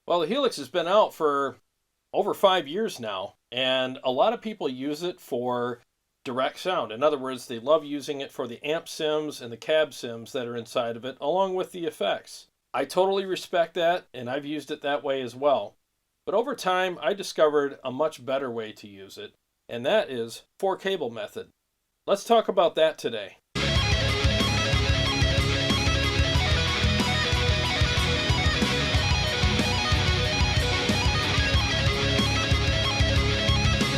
Well, the Helix has been out for over 5 years now, and a lot of people use it for direct sound. In other words, they love using it for the amp sims and the cab sims that are inside of it, along with the effects. I totally respect that, and I've used it that way as well. But over time, I discovered a much better way to use it, and that is four cable method. Let's talk about that today.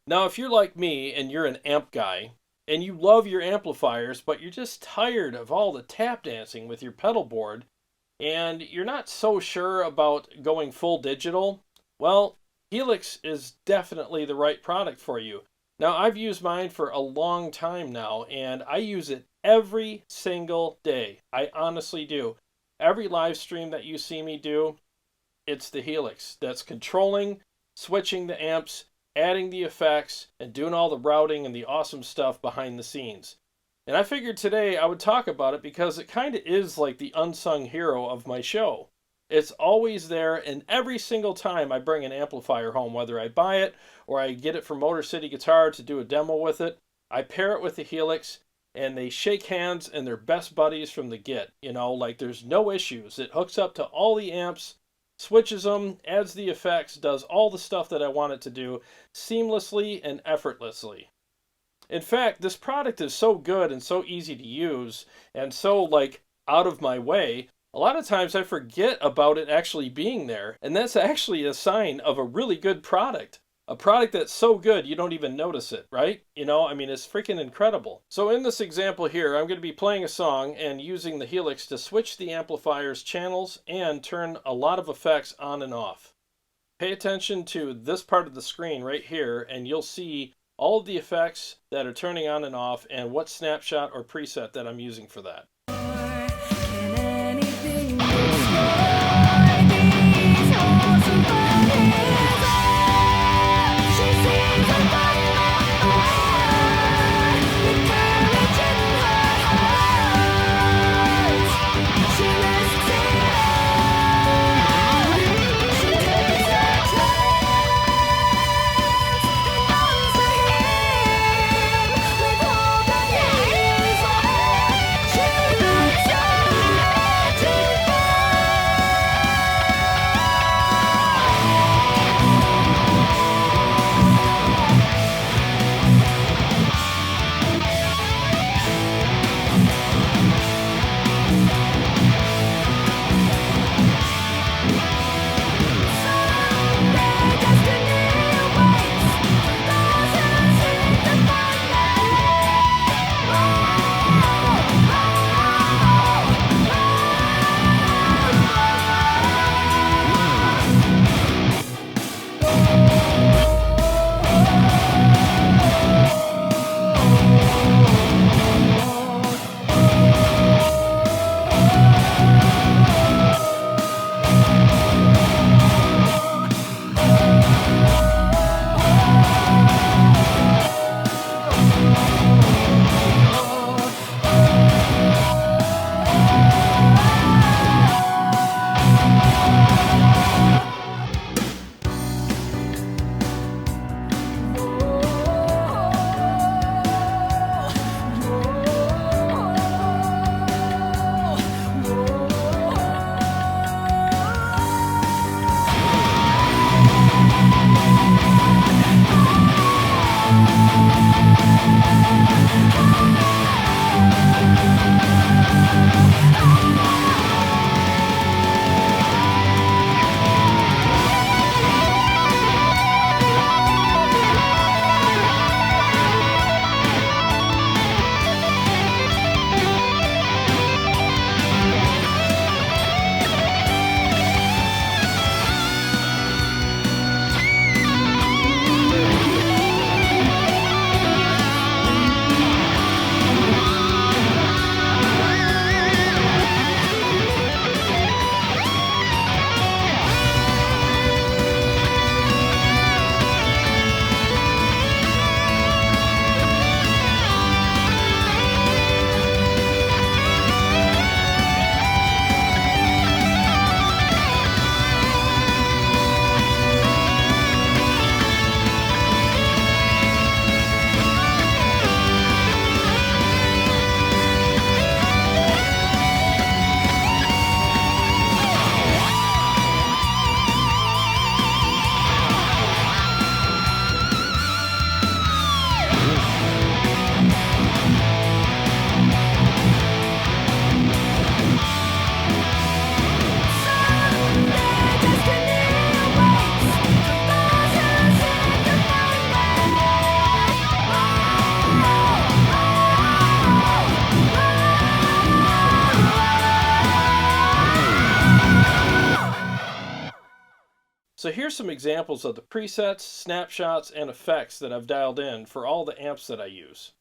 Now, if you're like me and you're an amp guy and you love your amplifiers, but you're just tired of all the tap dancing with your pedal board and you're not so sure about going full digital, well, Helix is definitely the right product for you. Now, I've used mine for a long time now and I use it every single day. I honestly do. Every live stream that you see me do, it's the Helix that's controlling, switching the amps, adding the effects, and doing all the routing and the awesome stuff behind the scenes. And I figured today I would talk about it because it kind of is like the unsung hero of my show. It's always there, and every single time I bring an amplifier home, whether I buy it or I get it from Motor City Guitar to do a demo with it, I pair it with the Helix, and they shake hands and they're best buddies from the get. Like there's no issues. It hooks up to all the amps, switches them, adds the effects, does all the stuff that I want it to do seamlessly and effortlessly. In fact, this product is so good and so easy to use and so out of my way, a lot of times I forget about it actually being there, and that's actually a sign of a really good product. A product that's so good you don't even notice it, right? It's freaking incredible. So in this example here, I'm going to be playing a song and using the Helix to switch the amplifier's channels and turn a lot of effects on and off. Pay attention to this part of the screen right here and you'll see all of the effects that are turning on and off and what snapshot or preset that I'm using for that. So here's some examples of the presets, snapshots, and effects that I've dialed in for all the amps that I use.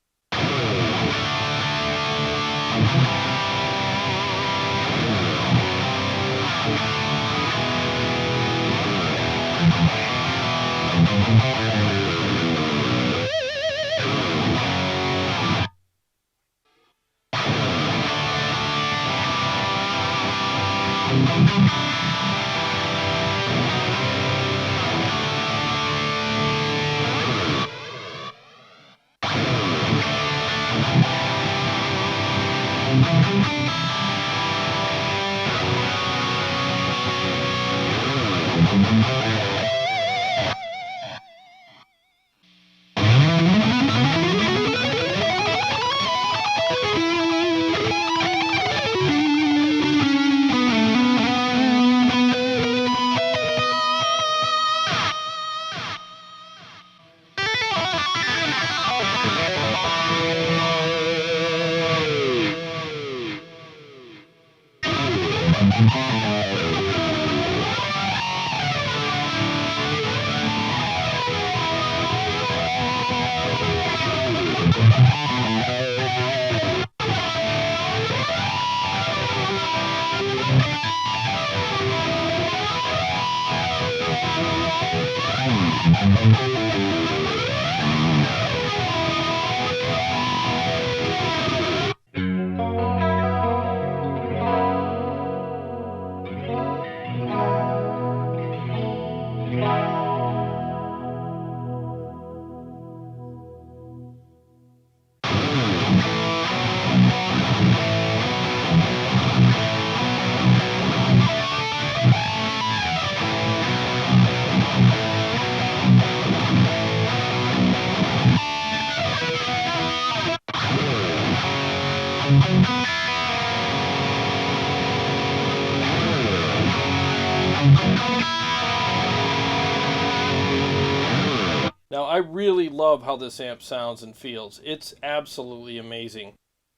Now, I really love how this amp sounds and feels. It's absolutely amazing.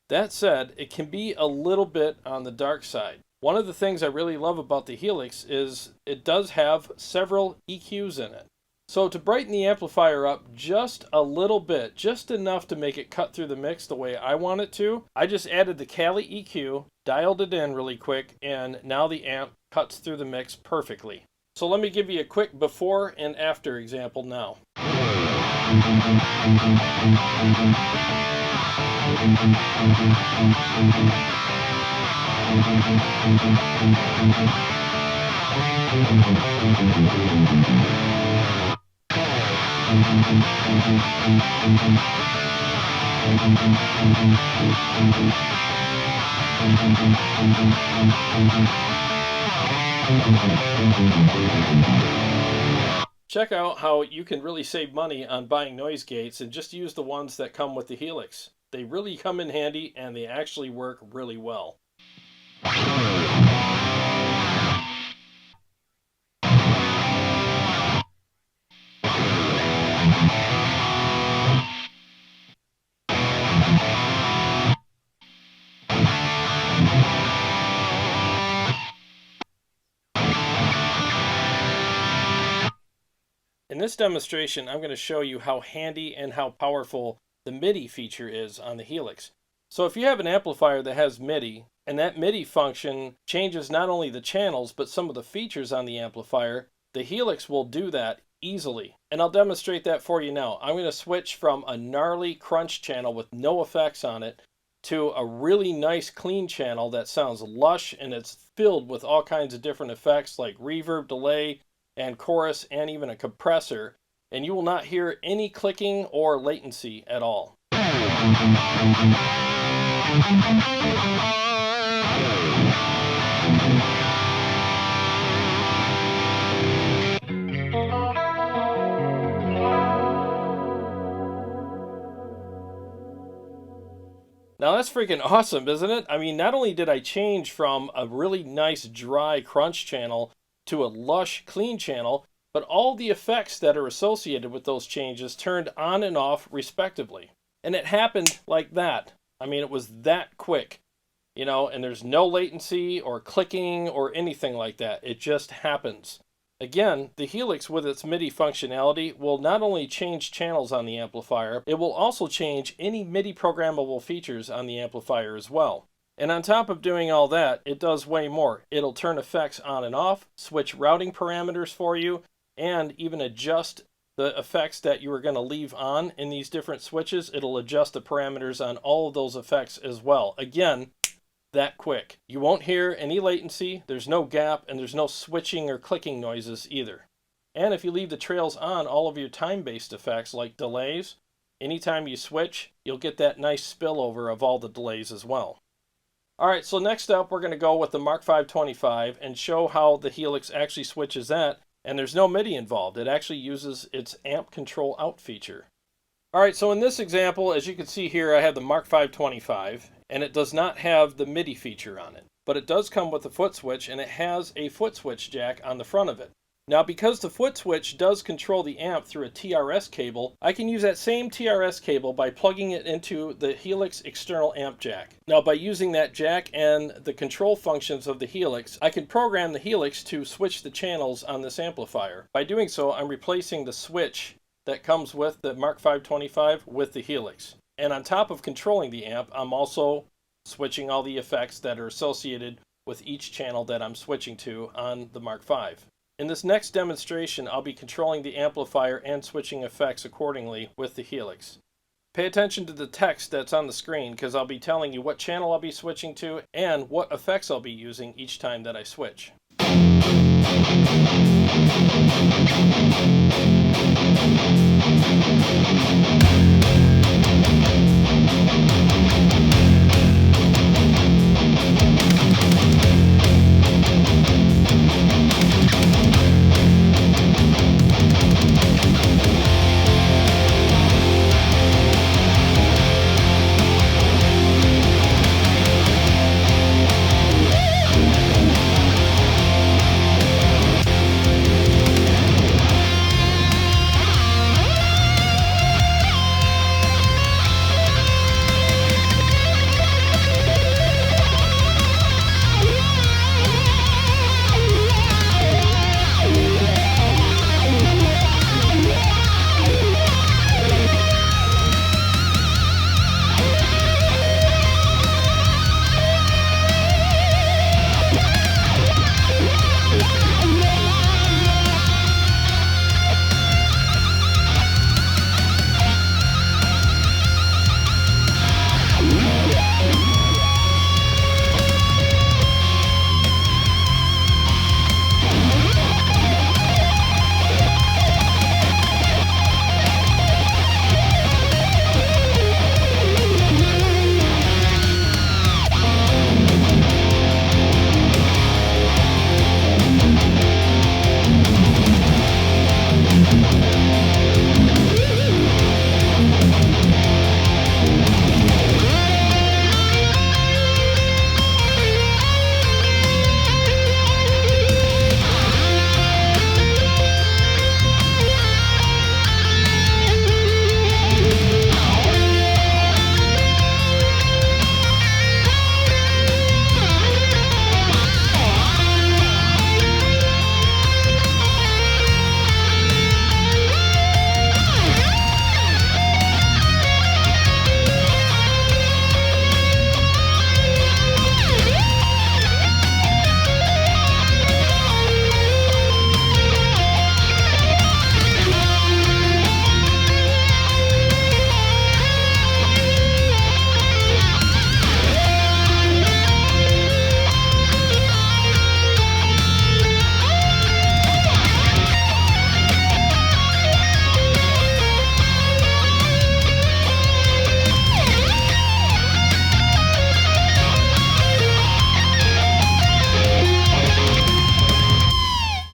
That said, it can be a little bit on the dark side. One of the things I really love about the Helix is it does have several EQs in it. So to brighten the amplifier up just a little bit, just enough to make it cut through the mix the way I want it to, I just added the Cali EQ, dialed it in really quick, and now the amp cuts through the mix perfectly. So let me give you a quick before and after example now. Check out how you can really save money on buying noise gates and just use the ones that come with the Helix. They really come in handy and they actually work really well. In this demonstration, I'm going to show you how handy and how powerful the MIDI feature is on the Helix. So if you have an amplifier that has MIDI, and that MIDI function changes not only the channels, but some of the features on the amplifier, the Helix will do that easily. And I'll demonstrate that for you now. I'm going to switch from a gnarly crunch channel with no effects on it to a really nice clean channel that sounds lush and it's filled with all kinds of different effects like reverb, delay, and chorus, and even a compressor, and you will not hear any clicking or latency at all. Now that's freaking awesome, isn't it? I mean, not only did I change from a really nice dry crunch channel to a lush clean channel, but all the effects that are associated with those changes turned on and off respectively. And it happened like that. I mean, it was that quick, you know, and there's no latency or clicking or anything like that. It just happens. Again, the Helix with its MIDI functionality will not only change channels on the amplifier, it will also change any MIDI programmable features on the amplifier as well. And on top of doing all that, it does way more. It'll turn effects on and off, switch routing parameters for you, and even adjust the effects that you were going to leave on in these different switches. It'll adjust the parameters on all of those effects as well. Again, that quick. You won't hear any latency, there's no gap, and there's no switching or clicking noises either. And if you leave the trails on all of your time-based effects like delays, anytime you switch, you'll get that nice spillover of all the delays as well. Alright, so next up we're going to go with the Mark 525 and show how the Helix actually switches that, and there's no MIDI involved. It actually uses its amp control out feature. Alright, so in this example, as you can see here, I have the Mark 525, and it does not have the MIDI feature on it. But it does come with a foot switch, and it has a foot switch jack on the front of it. Now, because the foot switch does control the amp through a TRS cable, I can use that same TRS cable by plugging it into the Helix external amp jack. Now, by using that jack and the control functions of the Helix, I can program the Helix to switch the channels on this amplifier. By doing so, I'm replacing the switch that comes with the Mark 525 with the Helix. And on top of controlling the amp, I'm also switching all the effects that are associated with each channel that I'm switching to on the Mark 5. In this next demonstration, I'll be controlling the amplifier and switching effects accordingly with the Helix. Pay attention to the text that's on the screen because I'll be telling you what channel I'll be switching to and what effects I'll be using each time that I switch.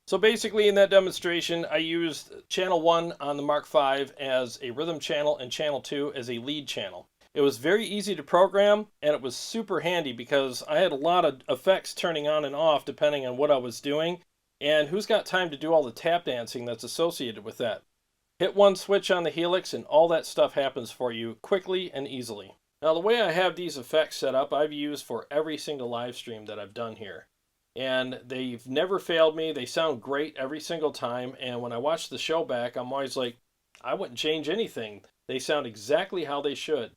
So basically in that demonstration, I used channel 1 on the Mark V as a rhythm channel and channel 2 as a lead channel. It was very easy to program and it was super handy because I had a lot of effects turning on and off depending on what I was doing, and who's got time to do all the tap dancing that's associated with that? Hit one switch on the Helix and all that stuff happens for you quickly and easily. Now the way I have these effects set up, I've used for every single live stream that I've done here. and they've never failed me. They sound great every single time, and when I watch the show back, I'm always like, I wouldn't change anything. They sound exactly how they should.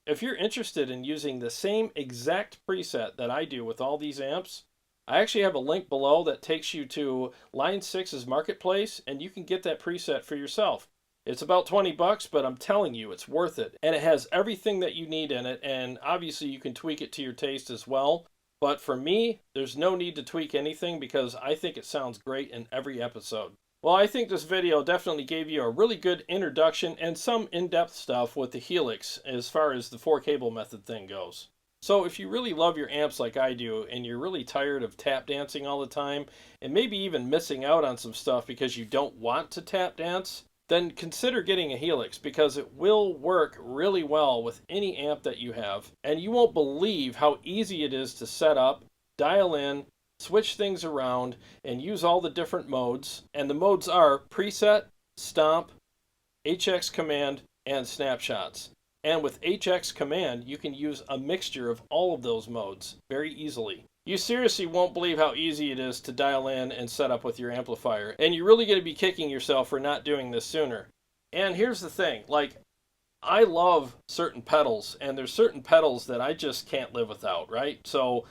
If you're interested in using the same exact preset that I do with all these amps, I actually have a link below that takes you to Line 6's marketplace, and you can get that preset for yourself. It's about 20 bucks, but I'm telling you, it's worth it. And it has everything that you need in it, and obviously you can tweak it to your taste as well. But for me, there's no need to tweak anything because I think it sounds great in every episode. Well, I think this video definitely gave you a really good introduction and some in-depth stuff with the Helix as far as the 4-cable method thing goes. So if you really love your amps like I do and you're really tired of tap dancing all the time and maybe even missing out on some stuff because you don't want to tap dance, then consider getting a Helix because it will work really well with any amp that you have, and you won't believe how easy it is to set up, dial in, switch things around, and use all the different modes. And the modes are preset, stomp, HX command, and snapshots. And with HX command, you can use a mixture of all of those modes very easily. You seriously won't believe how easy it is to dial in and set up with your amplifier, and you're really going to be kicking yourself for not doing this sooner. And here's the thing, like, I love certain pedals, and there's certain pedals that I just can't live without, right? So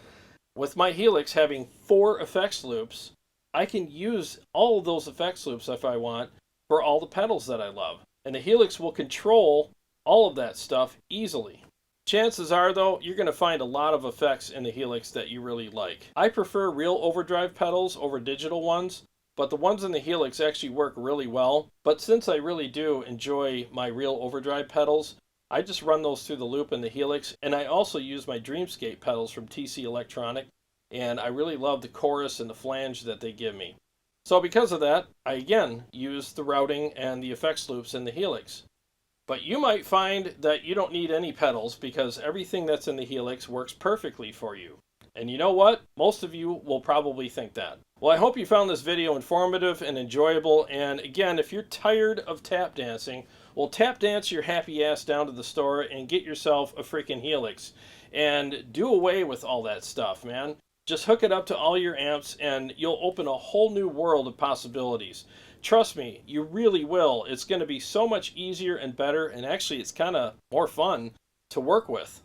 with my Helix having 4 effects loops, I can use all of those effects loops if I want for all the pedals that I love. And the Helix will control all of that stuff easily. Chances are, though, you're going to find a lot of effects in the Helix that you really like. I prefer real overdrive pedals over digital ones, but the ones in the Helix actually work really well. But since I really do enjoy my real overdrive pedals, I just run those through the loop in the Helix, and I also use my Dreamscape pedals from TC Electronic, and I really love the chorus and the flange that they give me. So because of that, I again use the routing and the effects loops in the Helix. But you might find that you don't need any pedals because everything that's in the Helix works perfectly for you. And you know what? Most of you will probably think that. Well, I hope you found this video informative and enjoyable. And again, if you're tired of tap dancing, well, tap dance your happy ass down to the store and get yourself a freaking Helix. And do away with all that stuff, man. Just hook it up to all your amps and you'll open a whole new world of possibilities. Trust me, you really will. It's going to be so much easier and better, and actually it's kind of more fun to work with.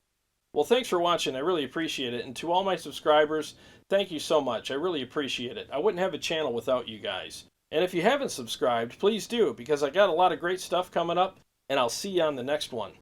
Well, thanks for watching. I really appreciate it. And to all my subscribers, thank you so much. I really appreciate it. I wouldn't have a channel without you guys. And if you haven't subscribed, please do, because I got a lot of great stuff coming up, and I'll see you on the next one.